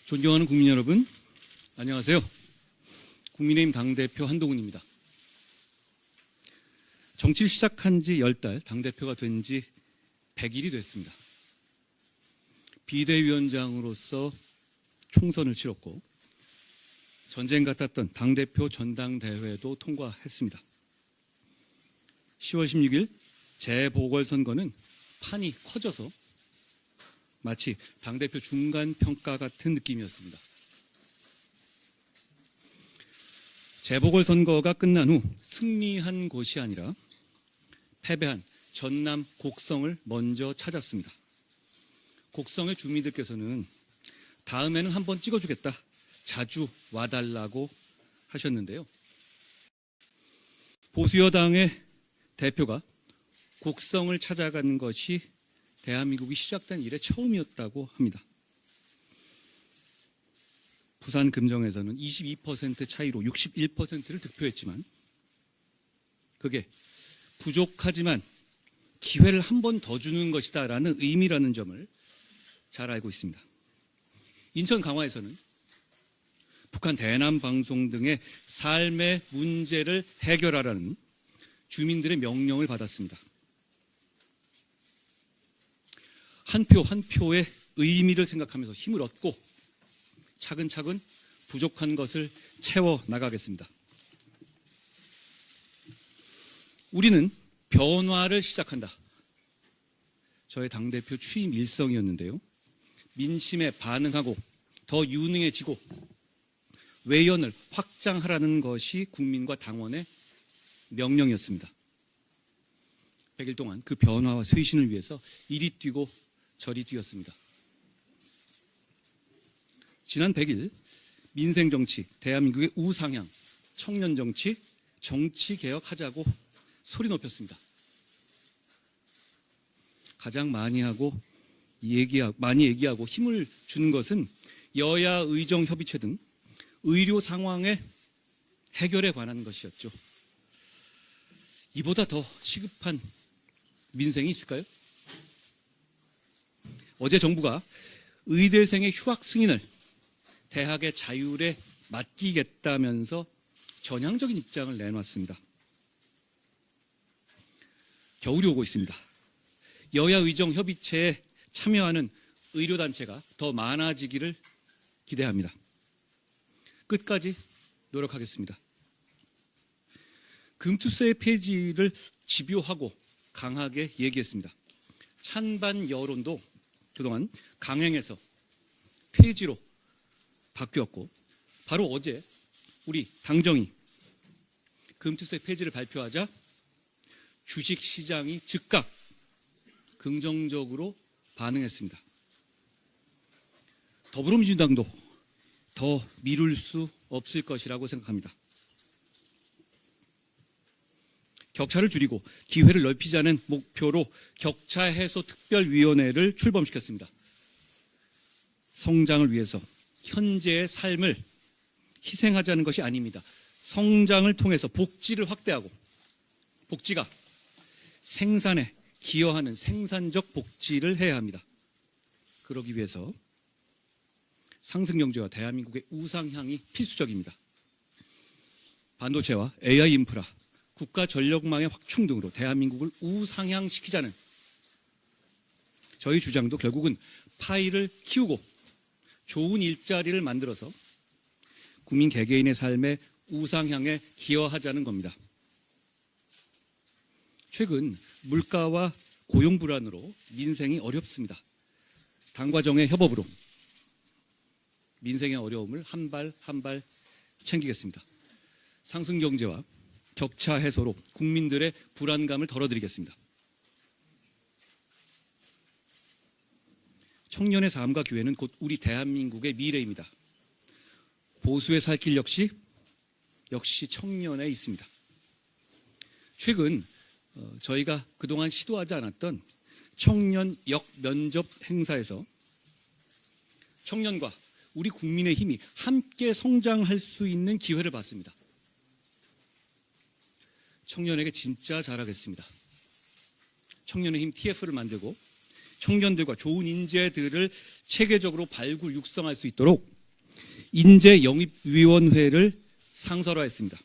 존경하는 국민 여러분, 안녕하세요. 국민의힘 당대표 한동훈입니다. 정치를 시작한 지 10달, 당대표가 된 지 100일이 됐습니다. 비대위원장으로서 총선을 치렀고 전쟁 같았던 당대표 전당대회도 통과했습니다. 10월 16일 재보궐선거는 판이 커져서 마치 당대표 중간평가 같은 느낌이었습니다. 재보궐선거가 끝난 후 승리한 곳이 아니라 패배한 전남 곡성을 먼저 찾았습니다. 곡성의 주민들께서는 다음에는 한번 찍어주겠다, 자주 와달라고 하셨는데요. 보수여당의 대표가 곡성을 찾아간 것이 대한민국이 시작된 이래 처음이었다고 합니다. 부산 금정에서는 22% 차이로 61%를 득표했지만 그게 부족하지만 기회를 한 번 더 주는 것이다 라는 의미라는 점을 잘 알고 있습니다. 인천 강화에서는 북한 대남 방송 등의 삶의 문제를 해결하라는 주민들의 명령을 받았습니다. 한 표 한 표의 의미를 생각하면서 힘을 얻고 차근차근 부족한 것을 채워 나가겠습니다. 우리는 변화를 시작한다. 저의 당대표 취임 일성이었는데요. 민심에 반응하고 더 유능해지고 외연을 확장하라는 것이 국민과 당원의 명령이었습니다. 100일 동안 그 변화와 쇄신을 위해서 이리 뛰고 저리 뛰었습니다. 지난 100일 민생정치, 대한민국의 우상향, 청년정치, 정치개혁하자고 소리 높였습니다. 가장 많이 얘기하고 힘을 준 것은 여야 의정협의체 등 의료 상황의 해결에 관한 것이었죠. 이보다 더 시급한 민생이 있을까요? 어제 정부가 의대생의 휴학 승인을 대학의 자율에 맡기겠다면서 전향적인 입장을 내놨습니다. 겨울이 오고 있습니다. 여야 의정협의체에 참여하는 의료단체가 더 많아지기를 기대합니다. 끝까지 노력하겠습니다. 금투세 폐지를 집요하고 강하게 얘기했습니다. 찬반 여론도 그동안 강행해서 폐지로 바뀌었고 바로 어제 우리 당정이 금투세 폐지를 발표하자 주식시장이 즉각 긍정적으로 반응했습니다. 더불어민주당도 더 미룰 수 없을 것이라고 생각합니다. 격차를 줄이고 기회를 넓히자는 목표로 격차 해소 특별위원회를 출범시켰습니다. 성장을 위해서 현재의 삶을 희생하자는 것이 아닙니다. 성장을 통해서 복지를 확대하고 복지가 생산에 기여하는 생산적 복지를 해야 합니다. 그러기 위해서 상승경제와 대한민국의 우상향이 필수적입니다. 반도체와 AI 인프라, 국가 전력망의 확충 등으로 대한민국을 우상향시키자는 저희 주장도 결국은 파이를 키우고 좋은 일자리를 만들어서 국민 개개인의 삶의 우상향에 기여하자는 겁니다. 최근 물가와 고용 불안으로 민생이 어렵습니다. 당과 정의 협업으로 민생의 어려움을 한 발 한 발 챙기겠습니다. 상승 경제와 격차 해소로 국민들의 불안감을 덜어드리겠습니다. 청년의 삶과 기회는 곧 우리 대한민국의 미래입니다. 보수의 살 길 역시 청년에 있습니다. 최근 저희가 그동안 시도하지 않았던 청년 역면접 행사에서 청년과 우리 국민의 힘이 함께 성장할 수 있는 기회를 받습니다. 청년에게 진짜 잘하겠습니다. 청년의 힘 TF를 만들고 청년들과 좋은 인재들을 체계적으로 발굴 육성할 수 있도록 인재영입위원회를 상설화했습니다.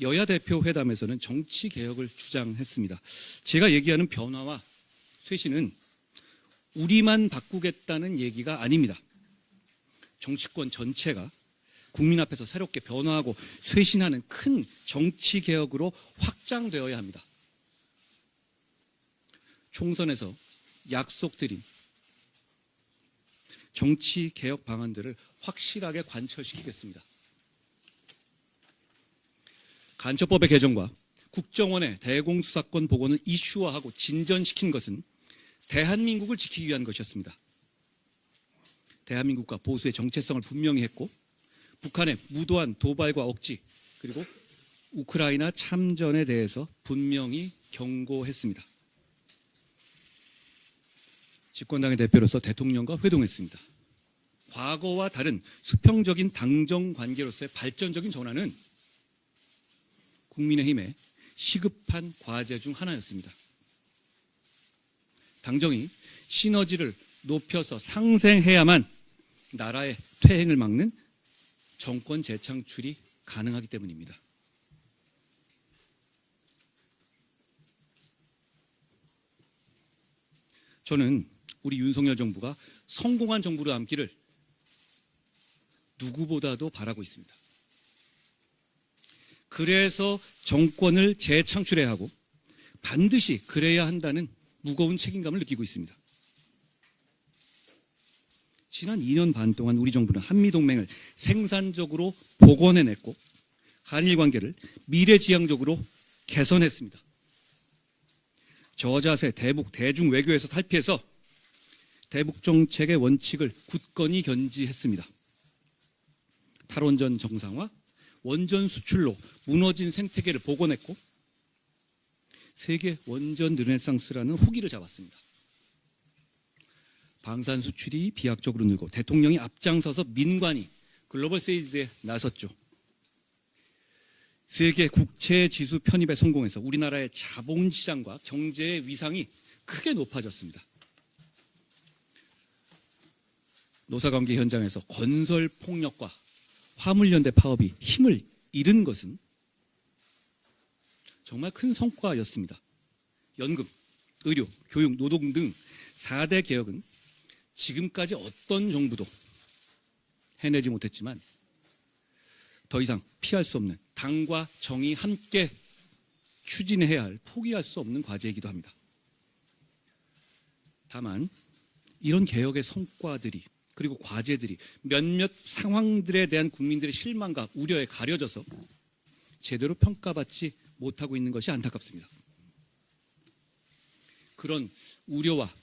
여야 대표 회담에서는 정치 개혁을 주장했습니다. 제가 얘기하는 변화와 쇄신은 우리만 바꾸겠다는 얘기가 아닙니다. 정치권 전체가 국민 앞에서 새롭게 변화하고 쇄신하는 큰 정치 개혁으로 확장되어야 합니다. 총선에서 약속드린 정치 개혁 방안들을 확실하게 관철시키겠습니다. 간첩법의 개정과 국정원의 대공수사권 복원을 이슈화하고 진전시킨 것은 대한민국을 지키기 위한 것이었습니다. 대한민국과 보수의 정체성을 분명히 했고 북한의 무도한 도발과 억지 그리고 우크라이나 참전에 대해서 분명히 경고했습니다. 집권당의 대표로서 대통령과 회동했습니다. 과거와 다른 수평적인 당정 관계로서의 발전적인 전환은 국민의힘의 시급한 과제 중 하나였습니다. 당정이 시너지를 높여서 상생해야만 나라의 퇴행을 막는 정권 재창출이 가능하기 때문입니다. 저는 우리 윤석열 정부가 성공한 정부로 남기를 누구보다도 바라고 있습니다. 그래서 정권을 재창출해야 하고 반드시 그래야 한다는 무거운 책임감을 느끼고 있습니다. 지난 2년 반 동안 우리 정부는 한미동맹을 생산적으로 복원해냈고 한일 관계를 미래지향적으로 개선했습니다. 저자세 대북 대중 외교에서 탈피해서 대북 정책의 원칙을 굳건히 견지했습니다. 탈원전 정상화, 원전 수출로 무너진 생태계를 복원했고 세계 원전 르네상스라는 호기를 잡았습니다. 방산 수출이 비약적으로 늘고 대통령이 앞장서서 민관이 글로벌 세이즈에 나섰죠. 세계 국채 지수 편입에 성공해서 우리나라의 자본시장과 경제의 위상이 크게 높아졌습니다. 노사관계 현장에서 건설 폭력과 화물연대 파업이 힘을 잃은 것은 정말 큰 성과였습니다. 연금, 의료, 교육, 노동 등 4대 개혁은 지금까지 어떤 정부도 해내지 못했지만 더 이상 피할 수 없는 당과 정이 함께 추진해야 할 포기할 수 없는 과제이기도 합니다. 다만 이런 개혁의 성과들이 그리고 과제들이 몇몇 상황들에 대한 국민들의 실망과 우려에 가려져서 제대로 평가받지 못하고 있는 것이 안타깝습니다. 그런 우려와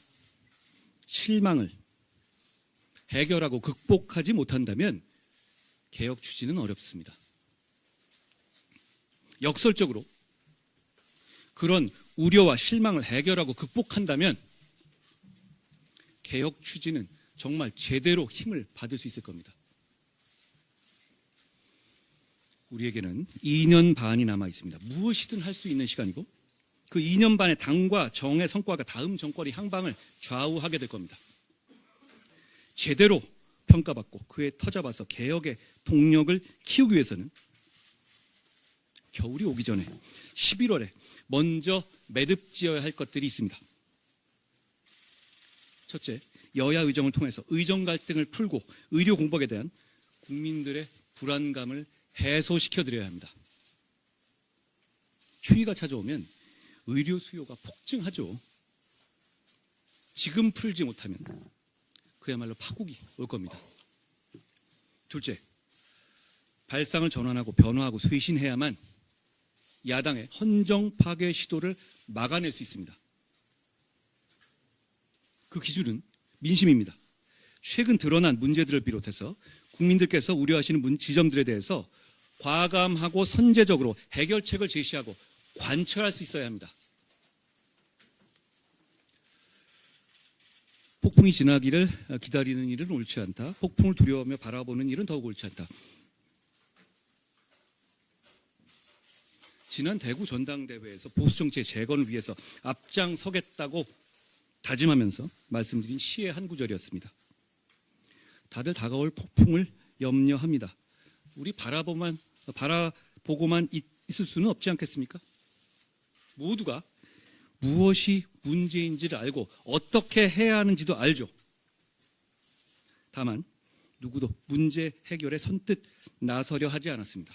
실망을 해결하고 극복하지 못한다면 개혁 추진은 어렵습니다. 역설적으로 그런 우려와 실망을 해결하고 극복한다면 개혁 추진은 정말 제대로 힘을 받을 수 있을 겁니다. 우리에게는 2년 반이 남아 있습니다. 무엇이든 할 수 있는 시간이고 그 2년 반의 당과 정의 성과가 다음 정권의 향방을 좌우하게 될 겁니다. 제대로 평가받고 그에 터잡아서 개혁의 동력을 키우기 위해서는 겨울이 오기 전에 11월에 먼저 매듭지어야 할 것들이 있습니다. 첫째, 여야 의정을 통해서 의정 갈등을 풀고 의료 공백에 대한 국민들의 불안감을 해소시켜드려야 합니다. 추위가 찾아오면 의료 수요가 폭증하죠. 지금 풀지 못하면 그야말로 파국이 올 겁니다. 둘째, 발상을 전환하고 변화하고 쇄신해야만 야당의 헌정 파괴 시도를 막아낼 수 있습니다. 그 기준은 민심입니다. 최근 드러난 문제들을 비롯해서 국민들께서 우려하시는 지점들에 대해서 과감하고 선제적으로 해결책을 제시하고 관철할 수 있어야 합니다. 폭풍이 지나기를 기다리는 일은 옳지 않다. 폭풍을 두려워하며 바라보는 일은 더욱 옳지 않다. 지난 대구 전당대회에서 보수 정치의 재건을 위해서 앞장서겠다고 다짐하면서 말씀드린 시의 한 구절이었습니다. 다들 다가올 폭풍을 염려합니다. 우리 바라보고만 있을 수는 없지 않겠습니까? 모두가 무엇이 문제인지를 알고 어떻게 해야 하는지도 알죠. 다만 누구도 문제 해결에 선뜻 나서려 하지 않았습니다.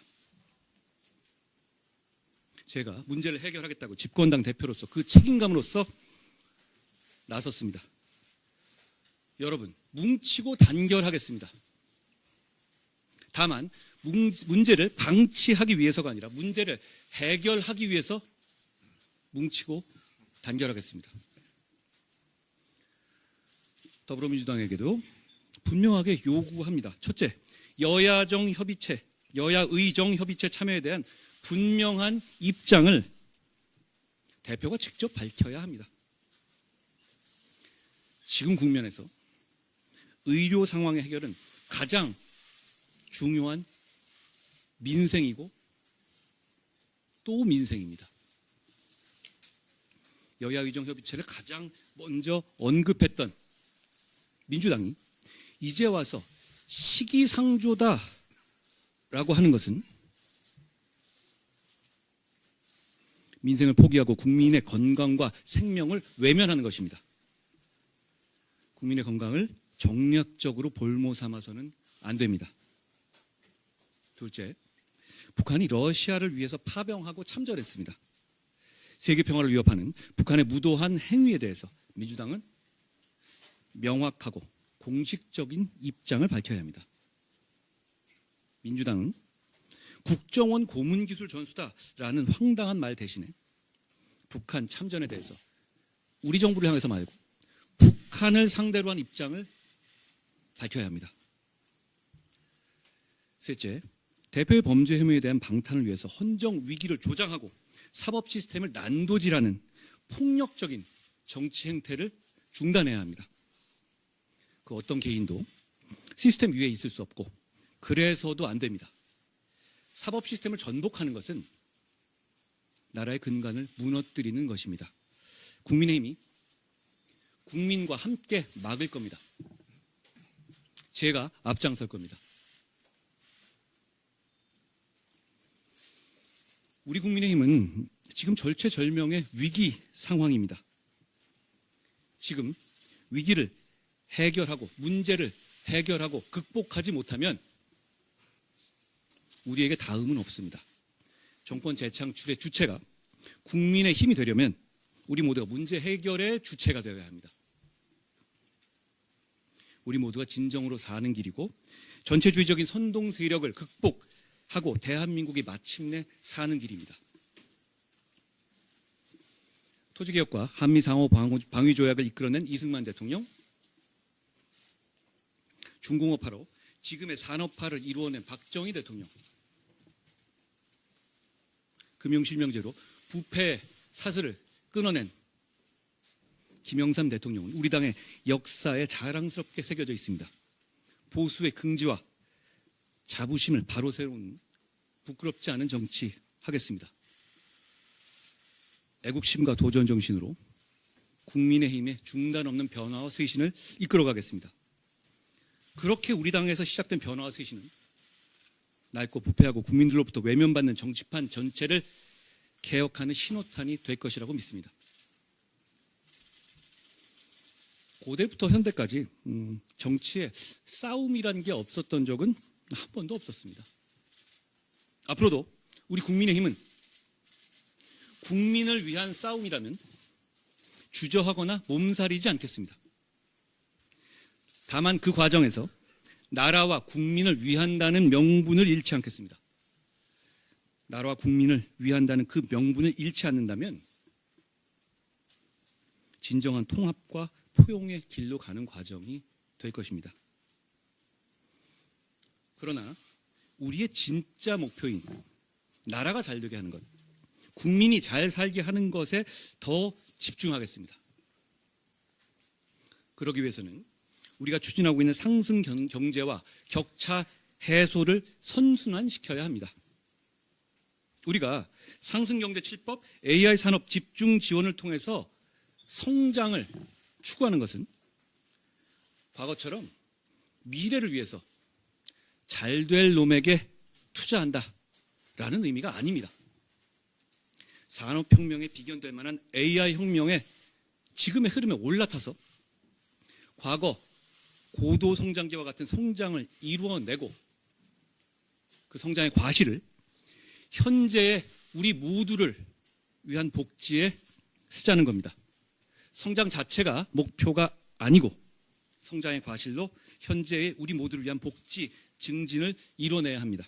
제가 문제를 해결하겠다고 집권당 대표로서 그 책임감으로서 나섰습니다. 여러분, 뭉치고 단결하겠습니다. 다만 문제를 방치하기 위해서가 아니라 문제를 해결하기 위해서 뭉치고 단결하겠습니다. 더불어민주당에게도 분명하게 요구합니다. 첫째, 여야의정 협의체 참여에 대한 분명한 입장을 대표가 직접 밝혀야 합니다. 지금 국면에서 의료 상황의 해결은 가장 중요한 민생이고 또 민생입니다. 여야의정협의체를 가장 먼저 언급했던 민주당이 이제 와서 시기상조다라고 하는 것은 민생을 포기하고 국민의 건강과 생명을 외면하는 것입니다. 국민의 건강을 정략적으로 볼모 삼아서는 안 됩니다. 둘째, 북한이 러시아를 위해서 파병하고 참전했습니다. 세계 평화를 위협하는 북한의 무도한 행위에 대해서 민주당은 명확하고 공식적인 입장을 밝혀야 합니다. 민주당은 국정원 고문기술 전수다라는 황당한 말 대신에 북한 참전에 대해서 우리 정부를 향해서 말고 북한을 상대로 한 입장을 밝혀야 합니다. 셋째, 대표의 범죄 혐의에 대한 방탄을 위해서 헌정 위기를 조장하고 사법 시스템을 난도질하는 폭력적인 정치 행태를 중단해야 합니다. 그 어떤 개인도 시스템 위에 있을 수 없고 그래서도 안 됩니다. 사법 시스템을 전복하는 것은 나라의 근간을 무너뜨리는 것입니다. 국민의힘이 국민과 함께 막을 겁니다. 제가 앞장설 겁니다. 우리 국민의힘은 지금 절체절명의 위기 상황입니다. 지금 위기를 해결하고 문제를 해결하고 극복하지 못하면 우리에게 다음은 없습니다. 정권 재창출의 주체가 국민의 힘이 되려면 우리 모두가 문제 해결의 주체가 되어야 합니다. 우리 모두가 진정으로 사는 길이고 전체주의적인 선동 세력을 극복하고 대한민국이 마침내 사는 길입니다. 토지개혁과 한미상호 방위조약을 이끌어낸 이승만 대통령, 중공업화로 지금의 산업화를 이루어낸 박정희 대통령, 금융실명제로 부패 사슬을 끊어낸 김영삼 대통령은 우리 당의 역사에 자랑스럽게 새겨져 있습니다. 보수의 긍지와 자부심을 바로 세우는 부끄럽지 않은 정치 하겠습니다. 애국심과 도전 정신으로 국민의힘의 중단 없는 변화와 쇄신을 이끌어가겠습니다. 그렇게 우리 당에서 시작된 변화와 쇄신은 낡고 부패하고 국민들로부터 외면받는 정치판 전체를 개혁하는 신호탄이 될 것이라고 믿습니다. 고대부터 현대까지 정치에 싸움이라는 게 없었던 적은 한 번도 없었습니다. 앞으로도 우리 국민의힘은 국민을 위한 싸움이라면 주저하거나 몸살이지 않겠습니다. 다만 그 과정에서 나라와 국민을 위한다는 명분을 잃지 않겠습니다. 나라와 국민을 위한다는 그 명분을 잃지 않는다면 진정한 통합과 포용의 길로 가는 과정이 될 것입니다. 그러나 우리의 진짜 목표인 나라가 잘 되게 하는 것, 국민이 잘 살게 하는 것에 더 집중하겠습니다. 그러기 위해서는 우리가 추진하고 있는 상승 경제와 격차 해소를 선순환시켜야 합니다. 우리가 상승경제 7법 AI 산업 집중 지원을 통해서 성장을 추구하는 것은 과거처럼 미래를 위해서 잘 될 놈에게 투자한다라는 의미가 아닙니다. 산업혁명에 비견될 만한 AI혁명의 지금의 흐름에 올라타서 과거 고도성장기와 같은 성장을 이루어내고 그 성장의 과실을 현재의 우리 모두를 위한 복지에 쓰자는 겁니다. 성장 자체가 목표가 아니고 성장의 과실로 현재의 우리 모두를 위한 복지 증진을 이뤄내야 합니다.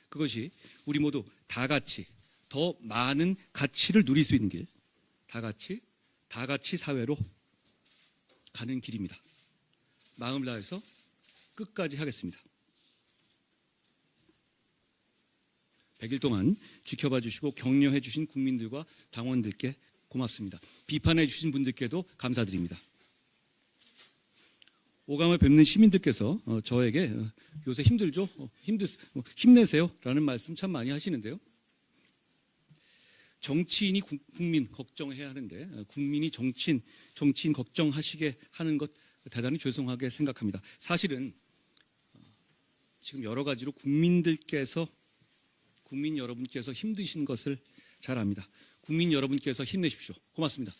그것이 우리 모두 다 같이 더 많은 가치를 누릴 수 있는 길, 다 같이 사회로 가는 길입니다. 마음을 다해서 끝까지 하겠습니다. 100일 동안 지켜봐 주시고 격려해 주신 국민들과 당원들께 고맙습니다. 비판해 주신 분들께도 감사드립니다. 오감을 뵙는 시민들께서 저에게 요새 힘들죠? 힘내세요 라는 말씀 참 많이 하시는데요. 정치인이 국민 걱정해야 하는데 국민이 정치인 걱정하시게 하는 것 대단히 죄송하게 생각합니다. 사실은 지금 여러 가지로 국민 여러분께서 힘드신 것을 잘 압니다. 국민 여러분께서 힘내십시오. 고맙습니다.